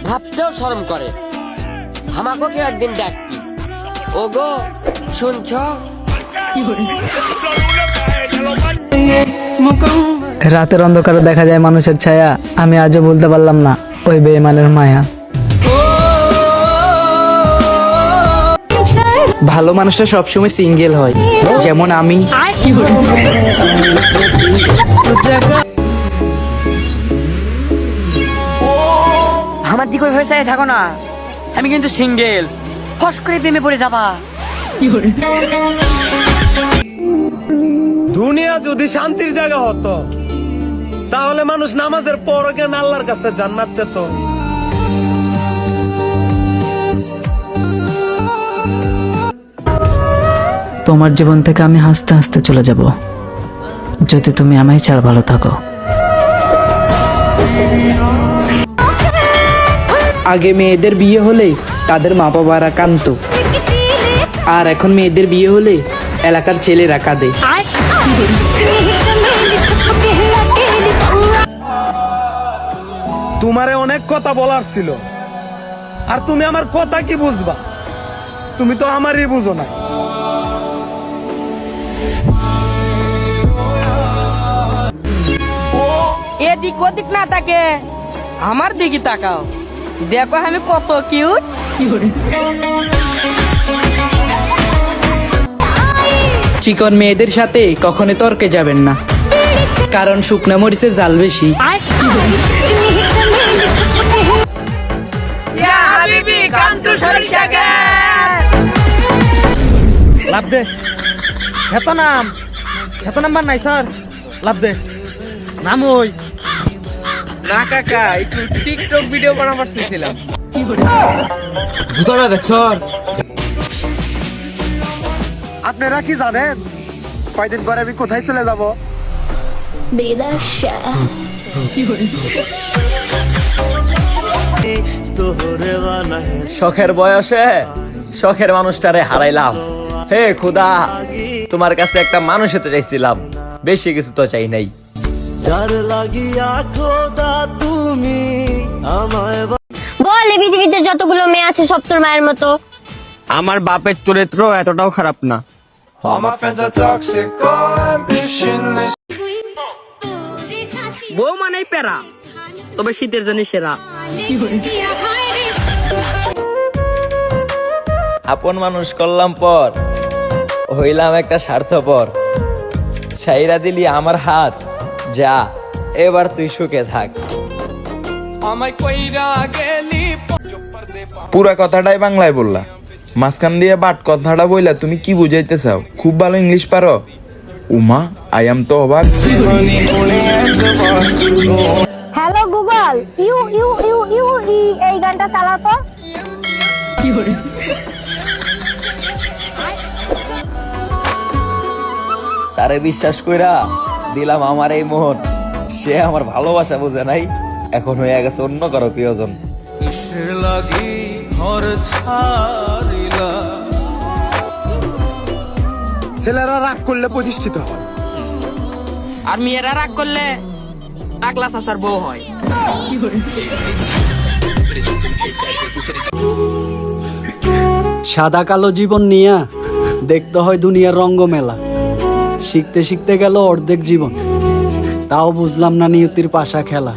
ভাবতেও শরম করে। আমাকে কেউ একদিন ডাকবি, ও গো শুনছ? রাতের অন্ধকারে দেখা যায় মানুষের ছায়া, আমি আজও বলতে পারলাম না ওই বেঈমানের মায়া। ভালো মানুষটা সবসময় সিঙ্গেল হয়, যেমন আমি। আমার দিকে ওইভাবে চাই থাকো না, আমি কিন্তু সিঙ্গেল। ফস করে প্রেমে পড়ে যাবা। দুনিয়া যদি শান্তির জায়গা হতো, তাহলে মানুষ নামাজের পর কেন আল্লাহর কাছে জান্নাত চেত। তোমার জীবন থেকে আমি হাসতে হাসতে চলে যাব, যদি তুমি আমায় ছাড়া ভালো থাকো। আগে মেয়েদের বিয়ে হলে তাদের মা বাবারা কাঁদতো, আর এখন মেয়েদের বিয়ে হলে এলাকার ছেলেরা কাঁদে। তোমারে অনেক কথা বলার ছিল, আর তুমি আমার কথা কি বুঝবা? তুমি তো আমারই বুঝো না। এদিক ওদিক না তাকে আমার দিকে তাকাও, দেখো আমি কত কিউট। চিকন মেয়েদের সাথে কখনো তর্কে যাবেন না, কারণ শুকনা মরিচের জাল বেশি। লাভ দে, হেত নাম, হেত নাম্বার নাই স্যার, লাভ দে নাম। ওই না কাকা, একটু টিকটক ভিডিও বানাবার চেয়েছিলাম। জুতাটা দেখছ? আপনারা কি জানেন কয়দিন পরে আমি কোথায় চলে যাব? শখের বয়সে শখের মানুষটারে হারাইলাম। হে খুদা, তোমার কাছে একটা মানুষ হতে চাইছিলাম, বেশি কিছু তো চাই নাই। যার লাগিয়া খোদা তুমি আমায় বল, এই পৃথিবীতে যতগুলো মেয়ে আছে সব তোর মায়ের মতো? আমার বাপের চরিত্র এতটাও খারাপ না। বউ মানেই প্যারা, তবে শীতের জন্য সেরা। আপন মানুষ করলাম পর, হইলাম একটা স্বার্থপর। ছাইরা দিলি আমার হাত, যা এবার তুই সুখে থাক। পুরা কথাটাই বাংলায় বললা, মাঝখান দিয়ে বাট কথাটা বইলা তুমি কি বুঝাইতে চাও? খুব ভালো ইংলিশ পারো। উমা, আই এম তো অবাক। Hello Google, you you you you ই এই গানটা চালাও তো। তারে বিশ্বাস কইরা দিলাম আমার এই মোহন, সে আমার ভালোবাসা বুঝে নাই, এখন হয়ে গেছে অন্য কারো প্রিয়জন। ছেলেরা রাগ করলে প্রতিষ্ঠিত হয়, আর মেয়েরা রাগ করলে টাকলা চাচার বউ হয়। সাদা কালো জীবন নিয়া দেখতে হয় দুনিয়ার রঙ্গমেলা, শিখতে শিখতে গেল অর্ধেক জীবন, তাও বুঝলাম না নিয়তির পাশা খেলা।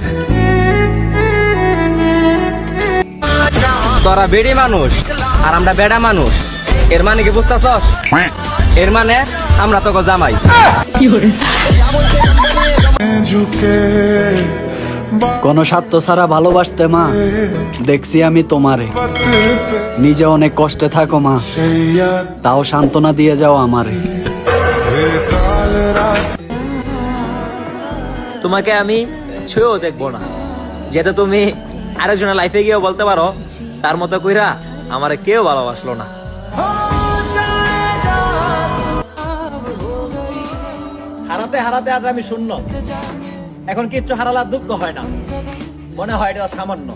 তোরা বেড়ি মানুষ আর আমরা বেড়া মানুষ, এর মানে কি বুঝতেছস? এর মানে আমরা তো জামাই। কোন স্বার্থ ছাড়া ভালোবাসতে মা, দেখছি আমি তোমারে। নিজে অনেক কষ্টে থাকো মা, তাও সান্ত্বনা দিয়ে যাও আমারে। তোমাকে আমি ছুঁয়েও দেখবো না, যেটা তুমি আরেকজনের লাইফে গিয়েও বলতে পারো তার মতো কইরা আমারে কেউ ভালোবাসলো না। হারাতে হারাতে আজ আমি শূন্য, এখন কিচ্ছু হারালার দুঃখ হয় না, মনে হয় এটা সামান্য।